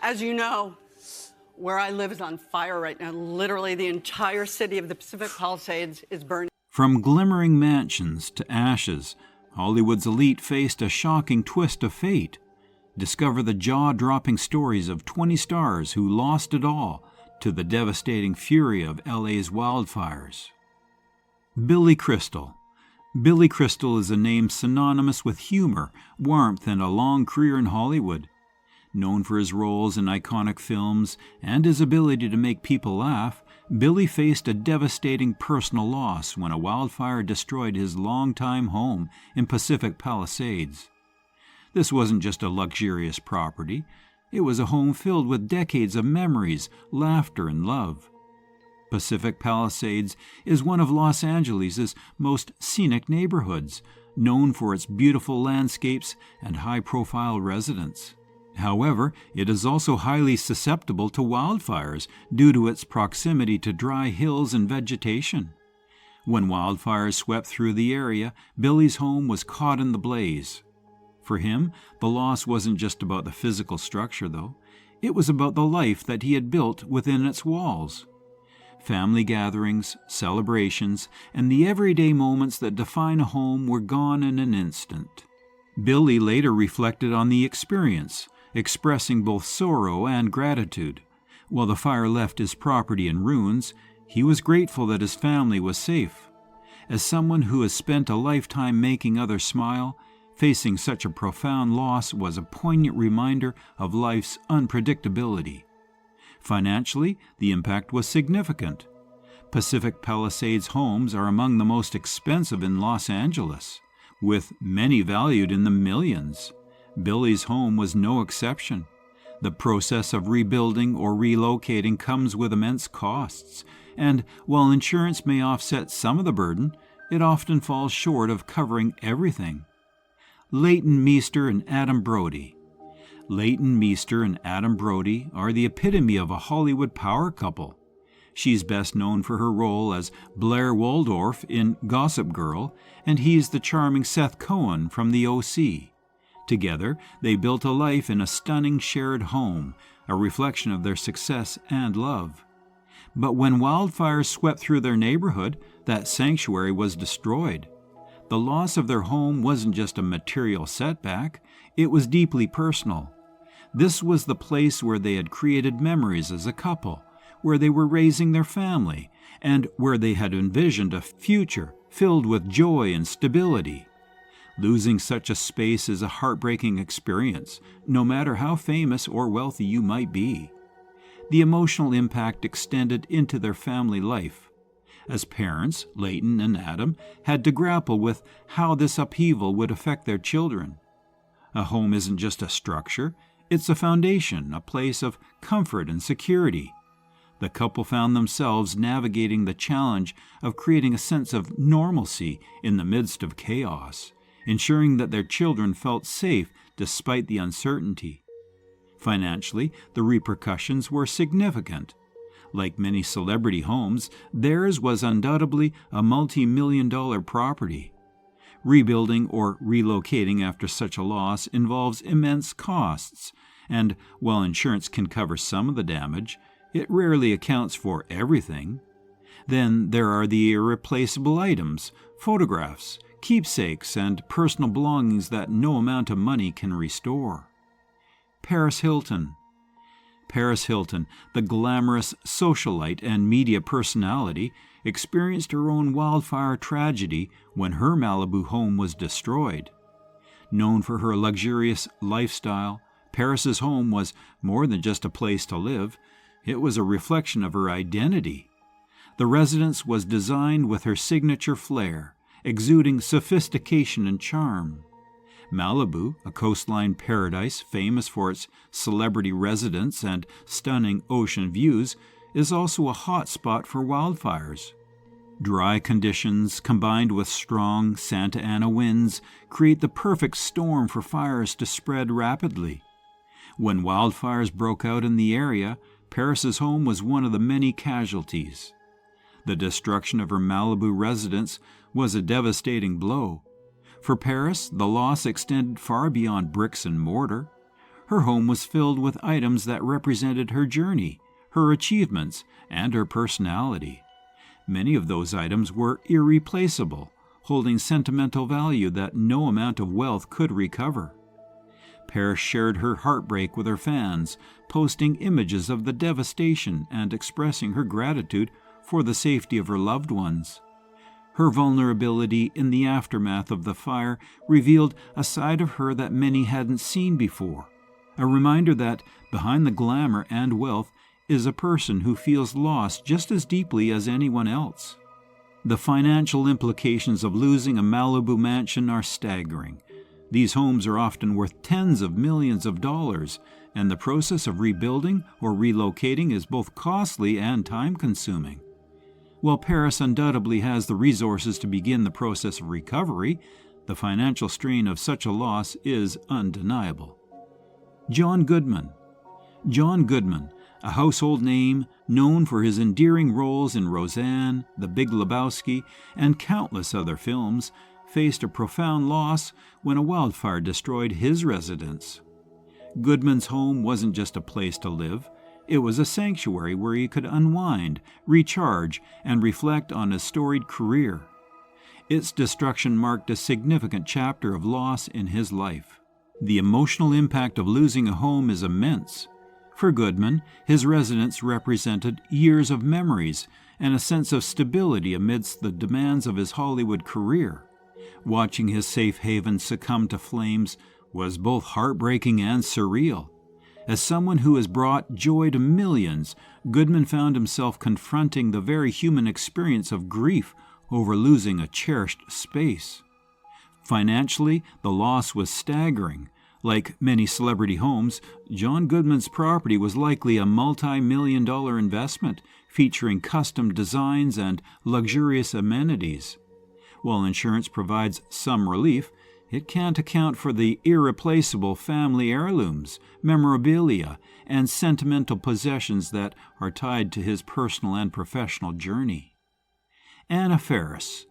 As you know, where I live is on fire right now. Literally, the entire city of the Pacific Palisades is burning. From glimmering mansions to ashes, Hollywood's elite faced a shocking twist of fate. Discover the jaw-dropping stories of 20 stars who lost it all to the devastating fury of LA's wildfires. Billy Crystal. Billy Crystal is a name synonymous with humor, warmth, and a long career in Hollywood. Known for his roles in iconic films and his ability to make people laugh, Billy faced a devastating personal loss when a wildfire destroyed his longtime home in Pacific Palisades. This wasn't just a luxurious property. It was a home filled with decades of memories, laughter, and love. Pacific Palisades is one of Los Angeles' most scenic neighborhoods, known for its beautiful landscapes and high-profile residents. However, it is also highly susceptible to wildfires due to its proximity to dry hills and vegetation. When wildfires swept through the area, Billy's home was caught in the blaze. For him, the loss wasn't just about the physical structure, though. It was about the life that he had built within its walls. Family gatherings, celebrations, and the everyday moments that define a home were gone in an instant. Billy later reflected on the experience, expressing both sorrow and gratitude. While the fire left his property in ruins, he was grateful that his family was safe. As someone who has spent a lifetime making others smile, facing such a profound loss was a poignant reminder of life's unpredictability. Financially, the impact was significant. Pacific Palisades homes are among the most expensive in Los Angeles, with many valued in the millions. Billy's home was no exception. The process of rebuilding or relocating comes with immense costs, and while insurance may offset some of the burden, it often falls short of covering everything. Leighton Meester and Adam Brody. Leighton Meester and Adam Brody are the epitome of a Hollywood power couple. She's best known for her role as Blair Waldorf in Gossip Girl, and he's the charming Seth Cohen from The O.C. Together, they built a life in a stunning shared home, a reflection of their success and love. But when wildfires swept through their neighborhood, that sanctuary was destroyed. The loss of their home wasn't just a material setback, it was deeply personal. This was the place where they had created memories as a couple, where they were raising their family, and where they had envisioned a future filled with joy and stability. Losing such a space is a heartbreaking experience, no matter how famous or wealthy you might be. The emotional impact extended into their family life. As parents, Leighton and Adam had to grapple with how this upheaval would affect their children. A home isn't just a structure, it's a foundation, a place of comfort and security. The couple found themselves navigating the challenge of creating a sense of normalcy in the midst of chaos, ensuring that their children felt safe despite the uncertainty. Financially, the repercussions were significant. Like many celebrity homes, theirs was undoubtedly a multi-million-dollar property. Rebuilding or relocating after such a loss involves immense costs, and while insurance can cover some of the damage, it rarely accounts for everything. Then there are the irreplaceable items, photographs, keepsakes, and personal belongings that no amount of money can restore. Paris Hilton. Paris Hilton, the glamorous socialite and media personality, experienced her own wildfire tragedy when her Malibu home was destroyed. Known for her luxurious lifestyle, Paris's home was more than just a place to live. It was a reflection of her identity. The residence was designed with her signature flair, exuding sophistication and charm. Malibu, a coastline paradise famous for its celebrity residents and stunning ocean views, is also a hot spot for wildfires. Dry conditions combined with strong Santa Ana winds create the perfect storm for fires to spread rapidly. When wildfires broke out in the area, Paris's home was one of the many casualties. The destruction of her Malibu residence was a devastating blow. For Paris, the loss extended far beyond bricks and mortar. Her home was filled with items that represented her journey, her achievements, and her personality. Many of those items were irreplaceable, holding sentimental value that no amount of wealth could recover. Paris shared her heartbreak with her fans, posting images of the devastation and expressing her gratitude for the safety of her loved ones. Her vulnerability in the aftermath of the fire revealed a side of her that many hadn't seen before, a reminder that behind the glamour and wealth is a person who feels lost just as deeply as anyone else. The financial implications of losing a Malibu mansion are staggering. These homes are often worth tens of millions of dollars, and the process of rebuilding or relocating is both costly and time-consuming. While Paris undoubtedly has the resources to begin the process of recovery, the financial strain of such a loss is undeniable. John Goodman. John Goodman, a household name known for his endearing roles in Roseanne, The Big Lebowski, and countless other films, faced a profound loss when a wildfire destroyed his residence. Goodman's home wasn't just a place to live. It was a sanctuary where he could unwind, recharge, and reflect on his storied career. Its destruction marked a significant chapter of loss in his life. The emotional impact of losing a home is immense. For Goodman, his residence represented years of memories and a sense of stability amidst the demands of his Hollywood career. Watching his safe haven succumb to flames was both heartbreaking and surreal. As someone who has brought joy to millions, Goodman found himself confronting the very human experience of grief over losing a cherished space. Financially, the loss was staggering. Like many celebrity homes, John Goodman's property was likely a multi-million-dollar investment, featuring custom designs and luxurious amenities. While insurance provides some relief, it can't account for the irreplaceable family heirlooms, memorabilia, and sentimental possessions that are tied to his personal and professional journey. Anna Faris.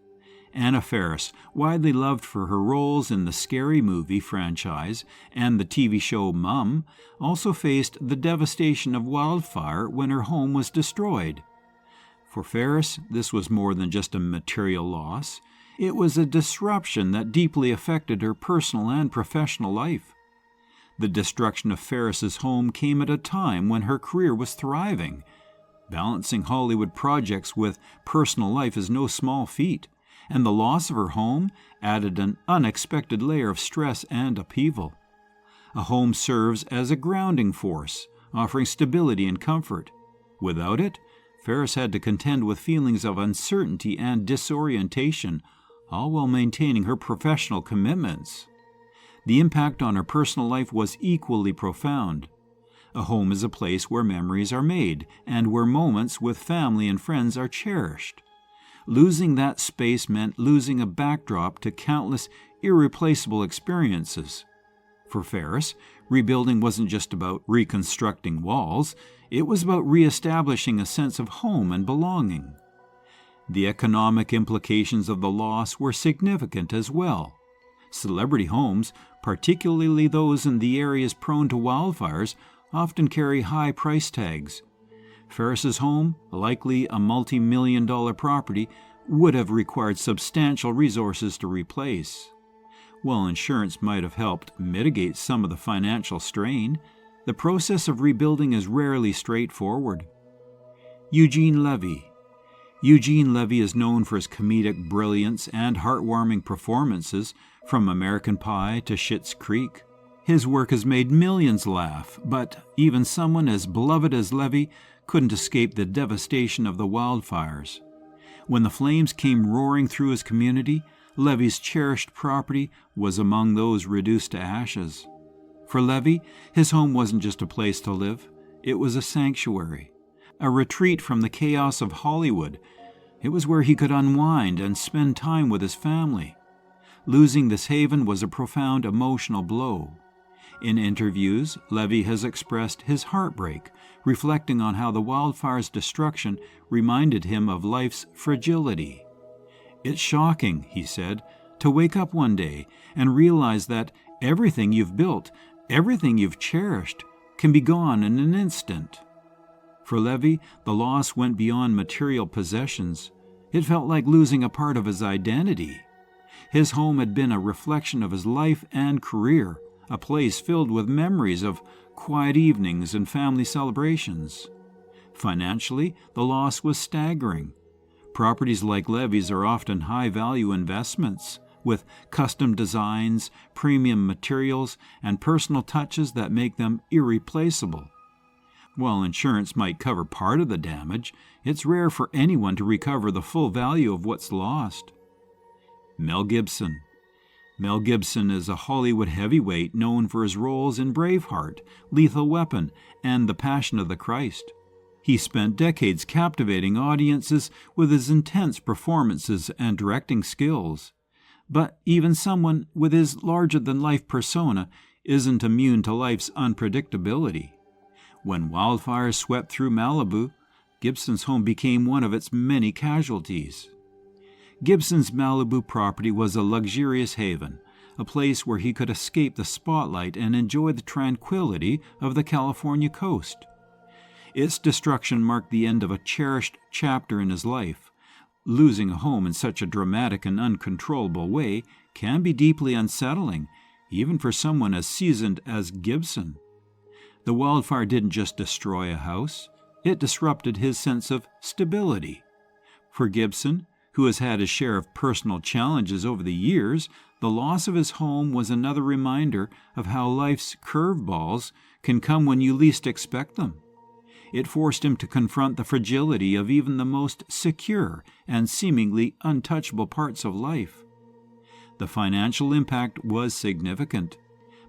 Anna Faris, widely loved for her roles in the Scary Movie franchise and the TV show Mum, also faced the devastation of wildfire when her home was destroyed. For Faris, this was more than just a material loss. It was a disruption that deeply affected her personal and professional life. The destruction of Faris's home came at a time when her career was thriving. Balancing Hollywood projects with personal life is no small feat, and the loss of her home added an unexpected layer of stress and upheaval. A home serves as a grounding force, offering stability and comfort. Without it, Faris had to contend with feelings of uncertainty and disorientation, all while maintaining her professional commitments. The impact on her personal life was equally profound. A home is a place where memories are made and where moments with family and friends are cherished. Losing that space meant losing a backdrop to countless irreplaceable experiences. For Faris, rebuilding wasn't just about reconstructing walls, it was about reestablishing a sense of home and belonging. The economic implications of the loss were significant as well. Celebrity homes, particularly those in the areas prone to wildfires, often carry high price tags. Faris's home, likely a multi-million-dollar property, would have required substantial resources to replace. While insurance might have helped mitigate some of the financial strain, the process of rebuilding is rarely straightforward. Eugene Levy. Eugene Levy is known for his comedic brilliance and heartwarming performances, from American Pie to Schitt's Creek. His work has made millions laugh, but even someone as beloved as Levy couldn't escape the devastation of the wildfires. When the flames came roaring through his community, Levy's cherished property was among those reduced to ashes. For Levy, his home wasn't just a place to live, it was a sanctuary, a retreat from the chaos of Hollywood. It was where he could unwind and spend time with his family. Losing this haven was a profound emotional blow. In interviews, Levy has expressed his heartbreak, reflecting on how the wildfire's destruction reminded him of life's fragility. "It's shocking," he said, "to wake up one day and realize that everything you've built, Everything you've cherished can be gone in an instant. For Levy, the loss went beyond material possessions. It felt like losing a part of his identity. His home had been a reflection of his life and career, a place filled with memories of quiet evenings and family celebrations. Financially, the loss was staggering. Properties like Levy's are often high-value investments, with custom designs, premium materials, and personal touches that make them irreplaceable. While insurance might cover part of the damage, it's rare for anyone to recover the full value of what's lost. Mel Gibson. Mel Gibson is a Hollywood heavyweight known for his roles in Braveheart, Lethal Weapon, and The Passion of the Christ. He spent decades captivating audiences with his intense performances and directing skills. But even someone with his larger-than-life persona isn't immune to life's unpredictability. When wildfires swept through Malibu, Gibson's home became one of its many casualties. Gibson's Malibu property was a luxurious haven, a place where he could escape the spotlight and enjoy the tranquility of the California coast. Its destruction marked the end of a cherished chapter in his life. Losing a home in such a dramatic and uncontrollable way can be deeply unsettling, even for someone as seasoned as Gibson. The wildfire didn't just destroy a house, it disrupted his sense of stability. For Gibson, who has had his share of personal challenges over the years, the loss of his home was another reminder of how life's curveballs can come when you least expect them. It forced him to confront the fragility of even the most secure and seemingly untouchable parts of life. The financial impact was significant.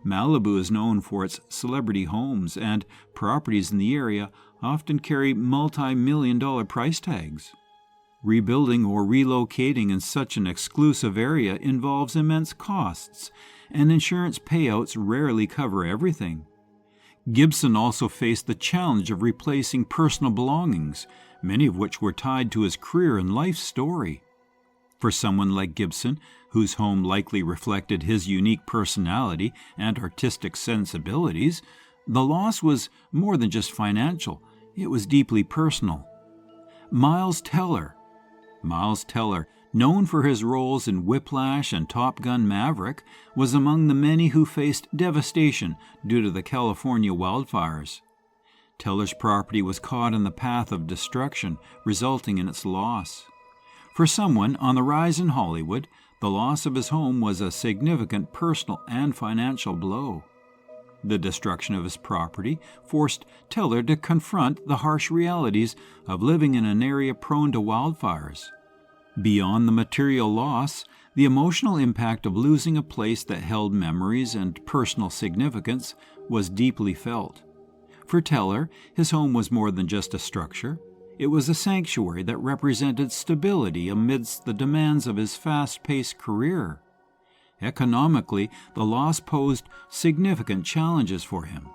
Malibu is known for its celebrity homes, and properties in the area often carry multi-million-dollar price tags. Rebuilding or relocating in such an exclusive area involves immense costs, and insurance payouts rarely cover everything. Gibson also faced the challenge of replacing personal belongings, many of which were tied to his career and life story. For someone like Gibson, whose home likely reflected his unique personality and artistic sensibilities, the loss was more than just financial, it was deeply personal. Miles Teller, known for his roles in Whiplash and Top Gun Maverick, was among the many who faced devastation due to the California wildfires. Teller's property was caught in the path of destruction, resulting in its loss. For someone on the rise in Hollywood, the loss of his home was a significant personal and financial blow. The destruction of his property forced Teller to confront the harsh realities of living in an area prone to wildfires. Beyond the material loss, the emotional impact of losing a place that held memories and personal significance was deeply felt. For Teller, his home was more than just a structure. It was a sanctuary that represented stability amidst the demands of his fast-paced career. Economically, the loss posed significant challenges for him.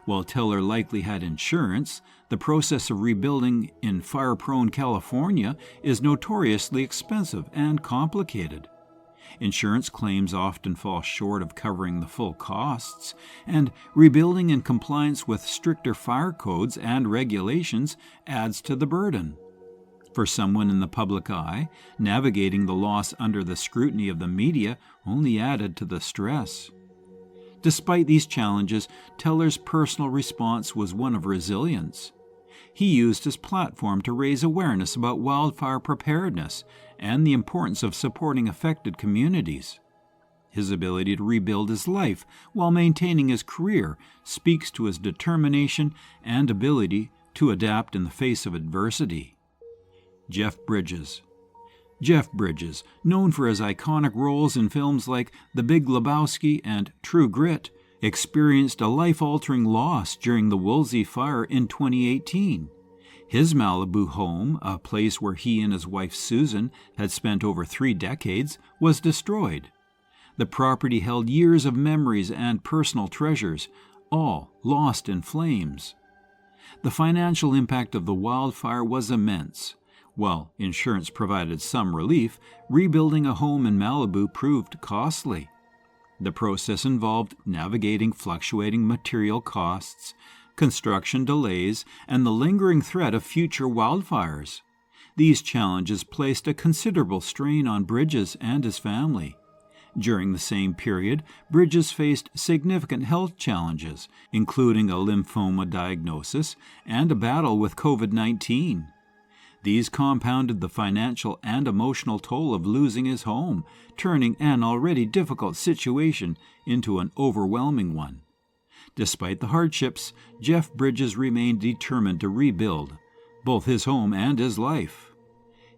While Teller likely had insurance, the process of rebuilding in fire-prone California is notoriously expensive and complicated. Insurance claims often fall short of covering the full costs, and rebuilding in compliance with stricter fire codes and regulations adds to the burden. For someone in the public eye, navigating the loss under the scrutiny of the media only added to the stress. Despite these challenges, Teller's personal response was one of resilience. He used his platform to raise awareness about wildfire preparedness and the importance of supporting affected communities. His ability to rebuild his life while maintaining his career speaks to his determination and ability to adapt in the face of adversity. Jeff Bridges, known for his iconic roles in films like The Big Lebowski and True Grit, experienced a life-altering loss during the Woolsey fire in 2018. His Malibu home, a place where he and his wife Susan had spent over 3 decades, was destroyed. The property held years of memories and personal treasures, all lost in flames. The financial impact of the wildfire was immense. While insurance provided some relief, rebuilding a home in Malibu proved costly. The process involved navigating fluctuating material costs, construction delays, and the lingering threat of future wildfires. These challenges placed a considerable strain on Bridges and his family. During the same period, Bridges faced significant health challenges, including a lymphoma diagnosis and a battle with COVID-19. These compounded the financial and emotional toll of losing his home, turning an already difficult situation into an overwhelming one. Despite the hardships, Jeff Bridges remained determined to rebuild both his home and his life.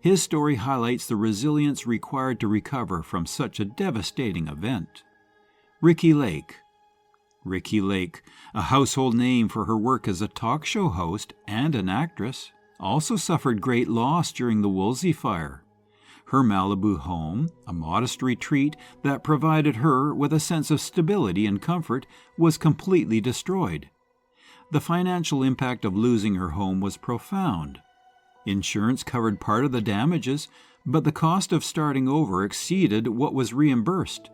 His story highlights the resilience required to recover from such a devastating event. Ricki Lake. Ricki Lake, a household name for her work as a talk show host and an actress, also suffered great loss during the Woolsey fire. Her Malibu home, a modest retreat that provided her with a sense of stability and comfort, was completely destroyed. The financial impact of losing her home was profound. Insurance covered part of the damages, but the cost of starting over exceeded what was reimbursed.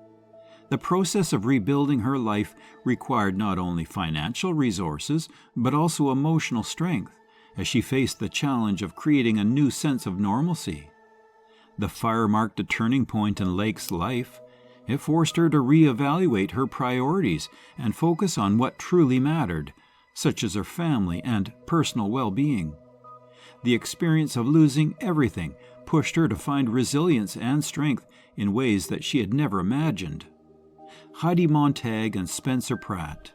The process of rebuilding her life required not only financial resources, but also emotional strength, as she faced the challenge of creating a new sense of normalcy. The fire marked a turning point in Lake's life. It forced her to reevaluate her priorities and focus on what truly mattered, such as her family and personal well-being. The experience of losing everything pushed her to find resilience and strength in ways that she had never imagined. Hadid Montag and Spencer Pratt.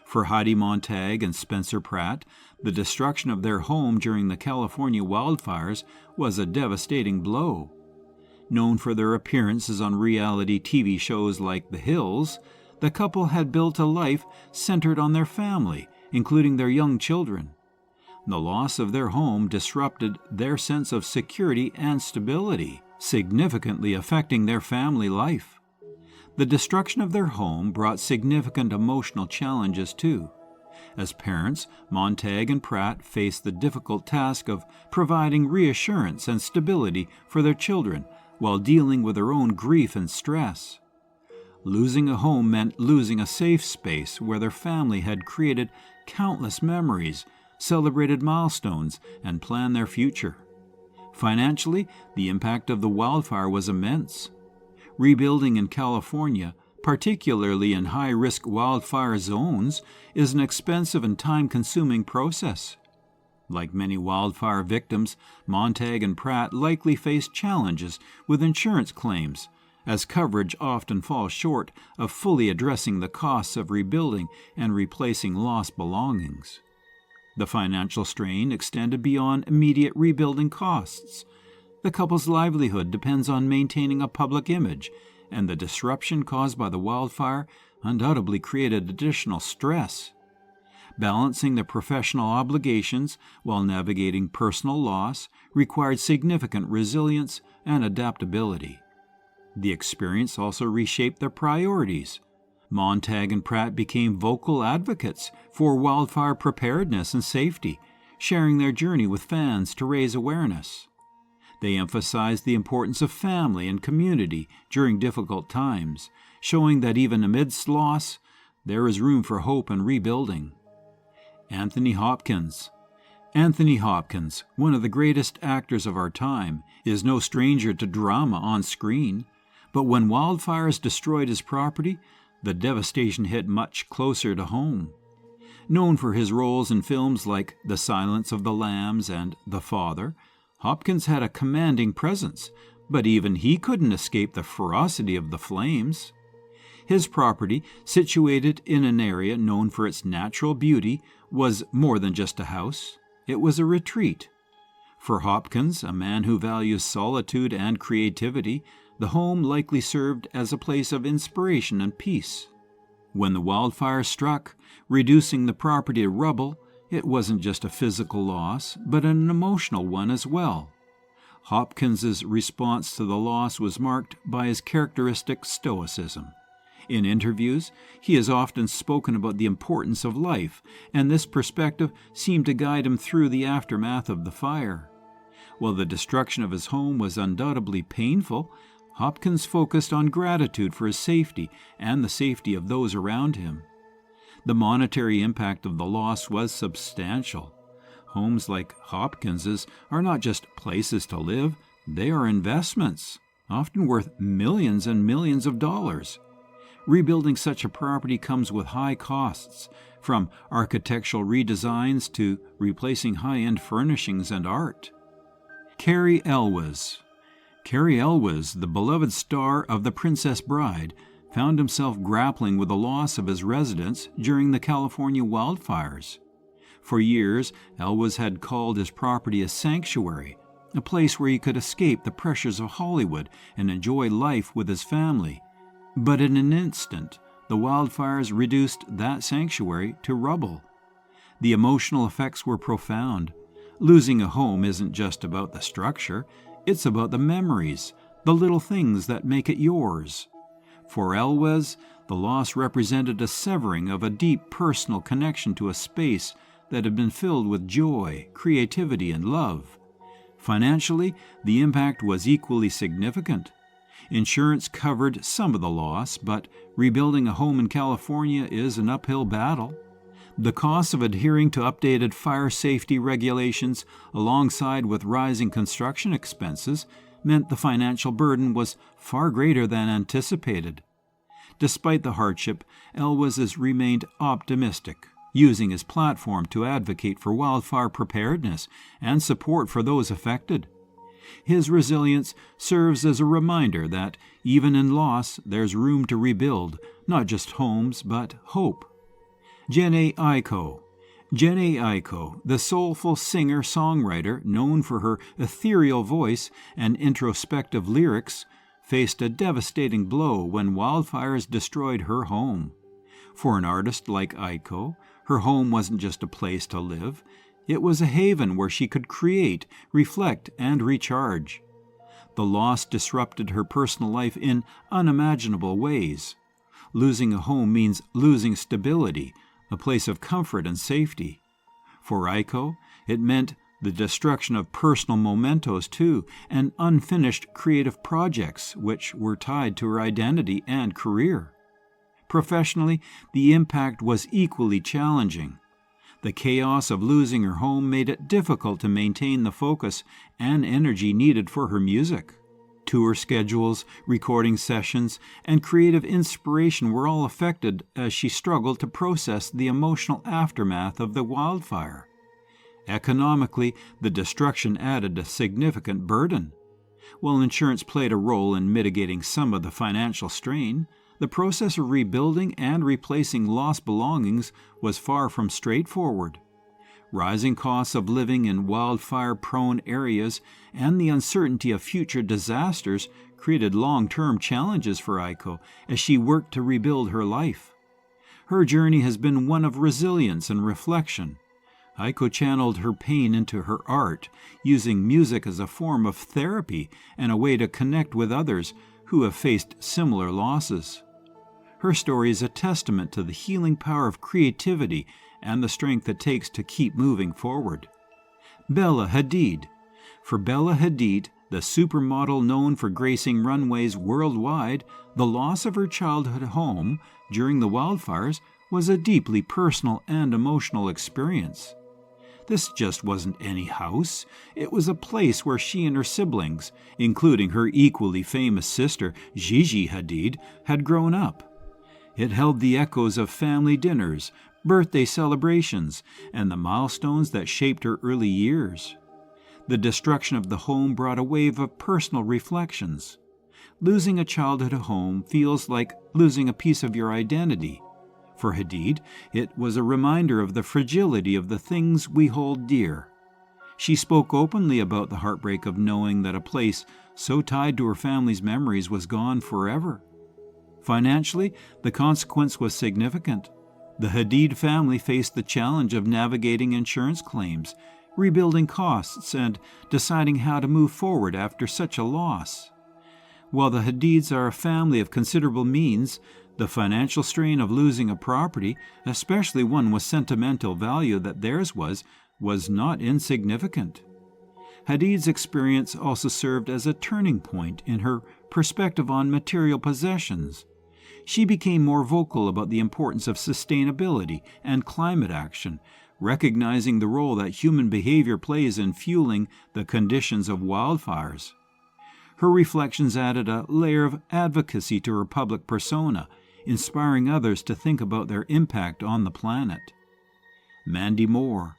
For Hadid Montag and Spencer Pratt, the destruction of their home during the California wildfires was a devastating blow. Known for their appearances on reality TV shows like The Hills, the couple had built a life centered on their family, including their young children. The loss of their home disrupted their sense of security and stability, significantly affecting their family life. The destruction of their home brought significant emotional challenges too. As parents, Montag and Pratt faced the difficult task of providing reassurance and stability for their children while dealing with their own grief and stress. Losing a home meant losing a safe space where their family had created countless memories, celebrated milestones, and planned their future. Financially, the impact of the wildfire was immense. Rebuilding in California, particularly in high-risk wildfire zones, is an expensive and time-consuming process. Like many wildfire victims, Montag and Pratt likely faced challenges with insurance claims, as coverage often falls short of fully addressing the costs of rebuilding and replacing lost belongings. The financial strain extended beyond immediate rebuilding costs. The couple's livelihood depends on maintaining a public image, and the disruption caused by the wildfire undoubtedly created additional stress. Balancing the professional obligations while navigating personal loss required significant resilience and adaptability. The experience also reshaped their priorities. Montag and Pratt became vocal advocates for wildfire preparedness and safety, sharing their journey with fans to raise awareness. They emphasized the importance of family and community during difficult times, showing that even amidst loss, there is room for hope and rebuilding. Anthony Hopkins. Anthony Hopkins, one of the greatest actors of our time, is no stranger to drama on screen, but when wildfires destroyed his property, the devastation hit much closer to home. Known for his roles in films like The Silence of the Lambs and The Father, Hopkins had a commanding presence, but even he couldn't escape the ferocity of the flames. His property, situated in an area known for its natural beauty, was more than just a house. It was a retreat. For Hopkins, a man who values solitude and creativity, the home likely served as a place of inspiration and peace. When the wildfire struck, reducing the property to rubble, it wasn't just a physical loss, but an emotional one as well. Hopkins's response to the loss was marked by his characteristic stoicism. In interviews, he has often spoken about the importance of life, and this perspective seemed to guide him through the aftermath of the fire. While the destruction of his home was undoubtedly painful, Hopkins focused on gratitude for his safety and the safety of those around him. The monetary impact of the loss was substantial. Homes like Hopkins's are not just places to live, they are investments, often worth millions and millions of dollars. Rebuilding such a property comes with high costs, from architectural redesigns to replacing high-end furnishings and art. Cary Elwes. Cary Elwes, the beloved star of The Princess Bride, found himself grappling with the loss of his residence during the California wildfires. For years, Elwes had called his property a sanctuary, a place where he could escape the pressures of Hollywood and enjoy life with his family. But in an instant, the wildfires reduced that sanctuary to rubble. The emotional effects were profound. Losing a home isn't just about the structure, it's about the memories, the little things that make it yours. For Elwes, the loss represented a severing of a deep personal connection to a space that had been filled with joy, creativity, and love. Financially, the impact was equally significant. Insurance covered some of the loss, but rebuilding a home in California is an uphill battle. The cost of adhering to updated fire safety regulations, alongside with rising construction expenses, meant the financial burden was far greater than anticipated. Despite the hardship, Elwes has remained optimistic, using his platform to advocate for wildfire preparedness and support for those affected. His resilience serves as a reminder that, even in loss, there's room to rebuild, not just homes, but hope. Jhené Aiko. Jhené Aiko, the soulful singer-songwriter known for her ethereal voice and introspective lyrics, faced a devastating blow when wildfires destroyed her home. For an artist like Aiko, her home wasn't just a place to live. It was a haven where she could create, reflect, and recharge. The loss disrupted her personal life in unimaginable ways. Losing a home means losing stability, a place of comfort and safety. For Aiko, it meant the destruction of personal mementos too, and unfinished creative projects which were tied to her identity and career. Professionally, the impact was equally challenging. The chaos of losing her home made it difficult to maintain the focus and energy needed for her music. Tour schedules, recording sessions, and creative inspiration were all affected as she struggled to process the emotional aftermath of the wildfire. Economically, the destruction added a significant burden. While insurance played a role in mitigating some of the financial strain, the process of rebuilding and replacing lost belongings was far from straightforward. Rising costs of living in wildfire-prone areas and the uncertainty of future disasters created long-term challenges for Aiko as she worked to rebuild her life. Her journey has been one of resilience and reflection. Aiko channeled her pain into her art, using music as a form of therapy and a way to connect with others who have faced similar losses. Her story is a testament to the healing power of creativity and the strength it takes to keep moving forward. Bella Hadid. For Bella Hadid, the supermodel known for gracing runways worldwide, the loss of her childhood home during the wildfires was a deeply personal and emotional experience. This just wasn't any house. It was a place where she and her siblings, including her equally famous sister, Gigi Hadid, had grown up. It held the echoes of family dinners, birthday celebrations, and the milestones that shaped her early years. The destruction of the home brought a wave of personal reflections. Losing a childhood home feels like losing a piece of your identity. For Hadid, it was a reminder of the fragility of the things we hold dear. She spoke openly about the heartbreak of knowing that a place so tied to her family's memories was gone forever. Financially, the consequence was significant. The Hadid family faced the challenge of navigating insurance claims, rebuilding costs, and deciding how to move forward after such a loss. While the Hadids are a family of considerable means, the financial strain of losing a property, especially one with sentimental value that theirs was not insignificant. Hadid's experience also served as a turning point in her perspective on material possessions. She became more vocal about the importance of sustainability and climate action, recognizing the role that human behavior plays in fueling the conditions of wildfires. Her reflections added a layer of advocacy to her public persona, inspiring others to think about their impact on the planet. Mandy Moore.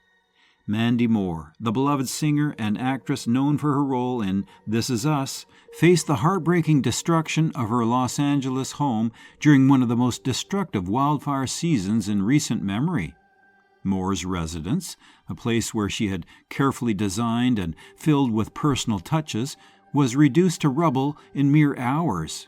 Mandy Moore, the beloved singer and actress known for her role in This Is Us, faced the heartbreaking destruction of her Los Angeles home during one of the most destructive wildfire seasons in recent memory. Moore's residence, a place where she had carefully designed and filled with personal touches, was reduced to rubble in mere hours.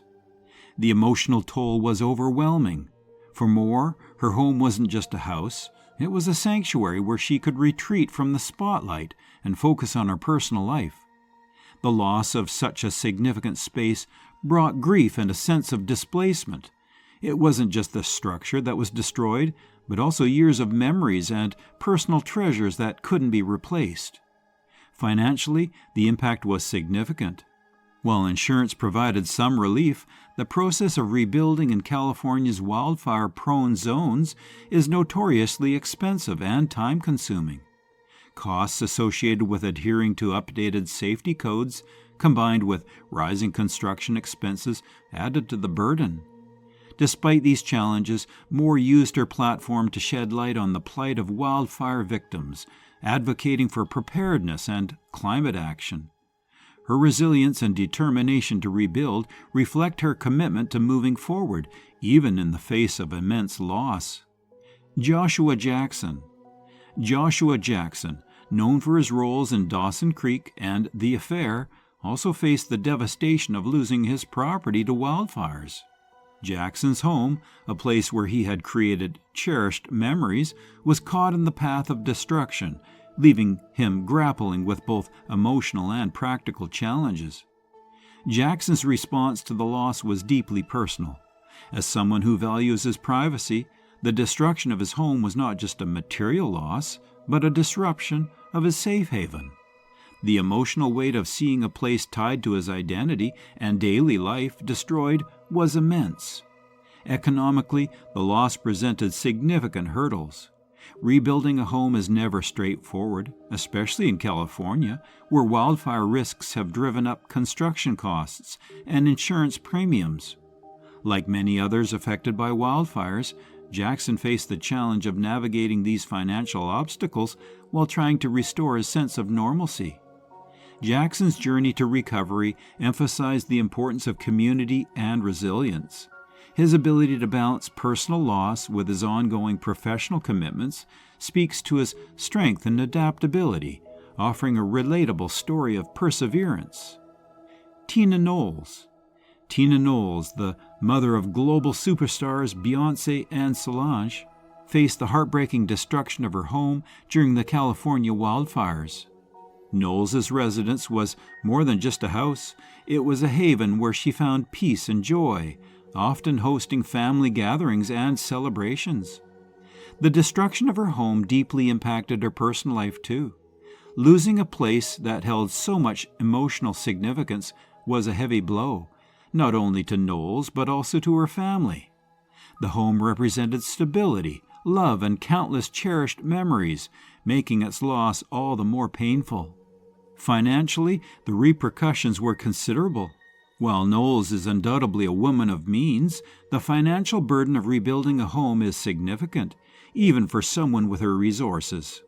The emotional toll was overwhelming. For Moore, her home wasn't just a house. It was a sanctuary where she could retreat from the spotlight and focus on her personal life. The loss of such a significant space brought grief and a sense of displacement. It wasn't just the structure that was destroyed, but also years of memories and personal treasures that couldn't be replaced. Financially, the impact was significant. While insurance provided some relief, the process of rebuilding in California's wildfire-prone zones is notoriously expensive and time-consuming. Costs associated with adhering to updated safety codes, combined with rising construction expenses, added to the burden. Despite these challenges, Moore used her platform to shed light on the plight of wildfire victims, advocating for preparedness and climate action. Her resilience and determination to rebuild reflect her commitment to moving forward, even in the face of immense loss. Joshua Jackson. Joshua Jackson, known for his roles in Dawson Creek and The Affair, also faced the devastation of losing his property to wildfires. Jackson's home, a place where he had created cherished memories, was caught in the path of destruction, leaving him grappling with both emotional and practical challenges. Jackson's response to the loss was deeply personal. As someone who values his privacy, the destruction of his home was not just a material loss, but a disruption of his safe haven. The emotional weight of seeing a place tied to his identity and daily life destroyed was immense. Economically, the loss presented significant hurdles. Rebuilding a home is never straightforward, especially in California, where wildfire risks have driven up construction costs and insurance premiums. Like many others affected by wildfires, Jackson faced the challenge of navigating these financial obstacles while trying to restore his sense of normalcy. Jackson's journey to recovery emphasized the importance of community and resilience. His ability to balance personal loss with his ongoing professional commitments speaks to his strength and adaptability, offering a relatable story of perseverance. Tina Knowles. Tina Knowles, the mother of global superstars Beyoncé and Solange, faced the heartbreaking destruction of her home during the California wildfires. Knowles' residence was more than just a house. It was a haven where she found peace and joy, often hosting family gatherings and celebrations. The destruction of her home deeply impacted her personal life too. Losing a place that held so much emotional significance was a heavy blow, not only to Knowles but also to her family. The home represented stability, love, and countless cherished memories, making its loss all the more painful. Financially, the repercussions were considerable. While Knowles is undoubtedly a woman of means, the financial burden of rebuilding a home is significant, even for someone with her resources.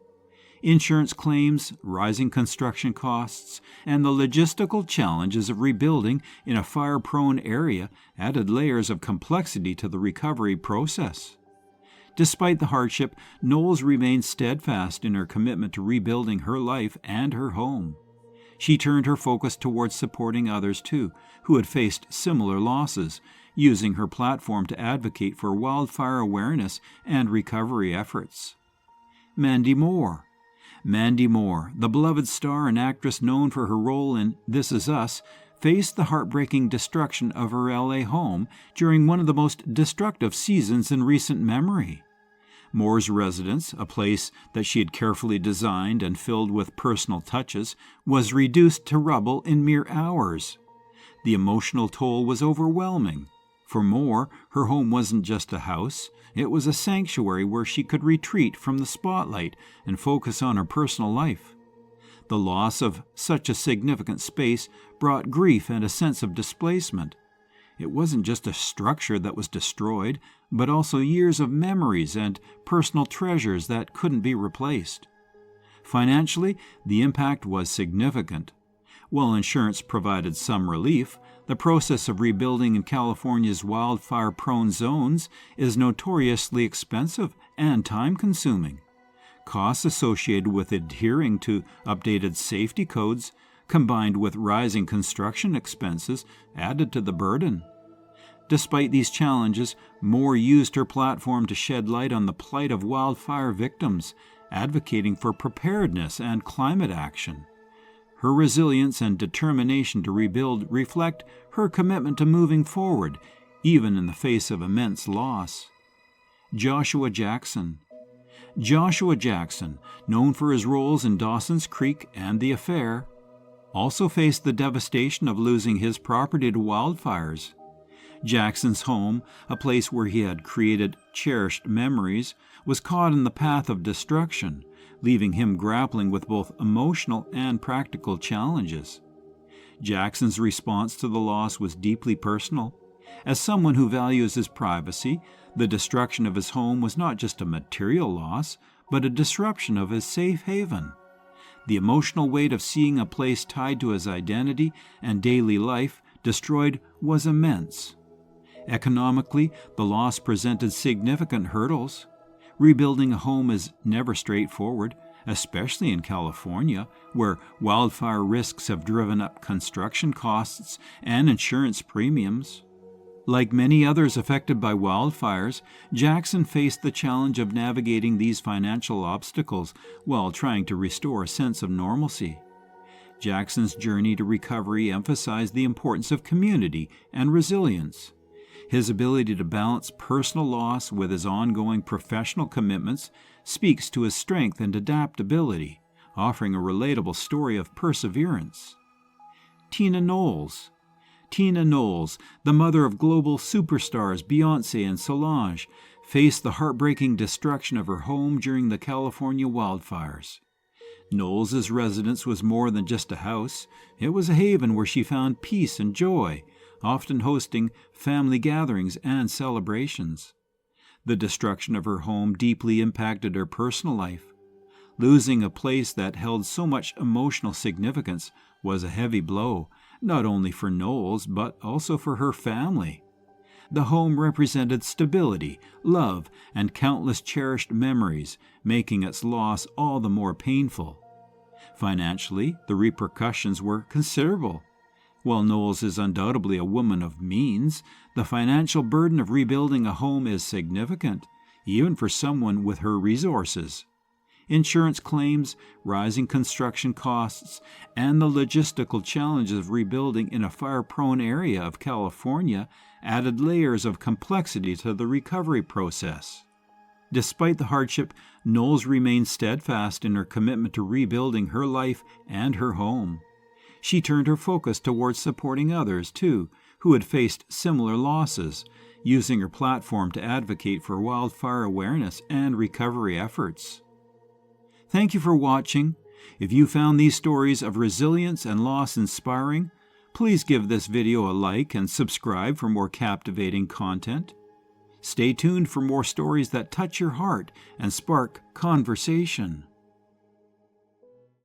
Insurance claims, rising construction costs, and the logistical challenges of rebuilding in a fire-prone area added layers of complexity to the recovery process. Despite the hardship, Knowles remained steadfast in her commitment to rebuilding her life and her home. She turned her focus towards supporting others, too, who had faced similar losses, using her platform to advocate for wildfire awareness and recovery efforts. Mandy Moore. Mandy Moore, the beloved star and actress known for her role in This Is Us, faced the heartbreaking destruction of her LA home during one of the most destructive seasons in recent memory. Moore's residence, a place that she had carefully designed and filled with personal touches, was reduced to rubble in mere hours. The emotional toll was overwhelming. For Moore, her home wasn't just a house, it was a sanctuary where she could retreat from the spotlight and focus on her personal life. The loss of such a significant space brought grief and a sense of displacement. It wasn't just a structure that was destroyed, but also years of memories and personal treasures that couldn't be replaced. Financially, the impact was significant. While insurance provided some relief, the process of rebuilding in California's wildfire-prone zones is notoriously expensive and time-consuming. Costs associated with adhering to updated safety codes, combined with rising construction expenses, added to the burden. Despite these challenges, Moore used her platform to shed light on the plight of wildfire victims, advocating for preparedness and climate action. Her resilience and determination to rebuild reflect her commitment to moving forward, even in the face of immense loss. Joshua Jackson. Joshua Jackson, known for his roles in Dawson's Creek and The Affair, also faced the devastation of losing his property to wildfires. Jackson's home, a place where he had created cherished memories, was caught in the path of destruction, leaving him grappling with both emotional and practical challenges. Jackson's response to the loss was deeply personal. As someone who values his privacy, the destruction of his home was not just a material loss, but a disruption of his safe haven. The emotional weight of seeing a place tied to his identity and daily life destroyed was immense. Economically, the loss presented significant hurdles. Rebuilding a home is never straightforward, especially in California, where wildfire risks have driven up construction costs and insurance premiums. Like many others affected by wildfires, Jackson faced the challenge of navigating these financial obstacles while trying to restore a sense of normalcy. Jackson's journey to recovery emphasized the importance of community and resilience. His ability to balance personal loss with his ongoing professional commitments speaks to his strength and adaptability, offering a relatable story of perseverance. Tina Knowles. Tina Knowles, the mother of global superstars Beyoncé and Solange, faced the heartbreaking destruction of her home during the California wildfires. Knowles' residence was more than just a house. It was a haven where she found peace and joy, often hosting family gatherings and celebrations. The destruction of her home deeply impacted her personal life. Losing a place that held so much emotional significance was a heavy blow, not only for Knowles, but also for her family. The home represented stability, love, and countless cherished memories, making its loss all the more painful. Financially, the repercussions were considerable. While Knowles is undoubtedly a woman of means, the financial burden of rebuilding a home is significant, even for someone with her resources. Insurance claims, rising construction costs, and the logistical challenges of rebuilding in a fire-prone area of California added layers of complexity to the recovery process. Despite the hardship, Knowles remained steadfast in her commitment to rebuilding her life and her home. She turned her focus towards supporting others, too, who had faced similar losses, using her platform to advocate for wildfire awareness and recovery efforts. Thank you for watching. If you found these stories of resilience and loss inspiring, please give this video a like and subscribe for more captivating content. Stay tuned for more stories that touch your heart and spark conversation.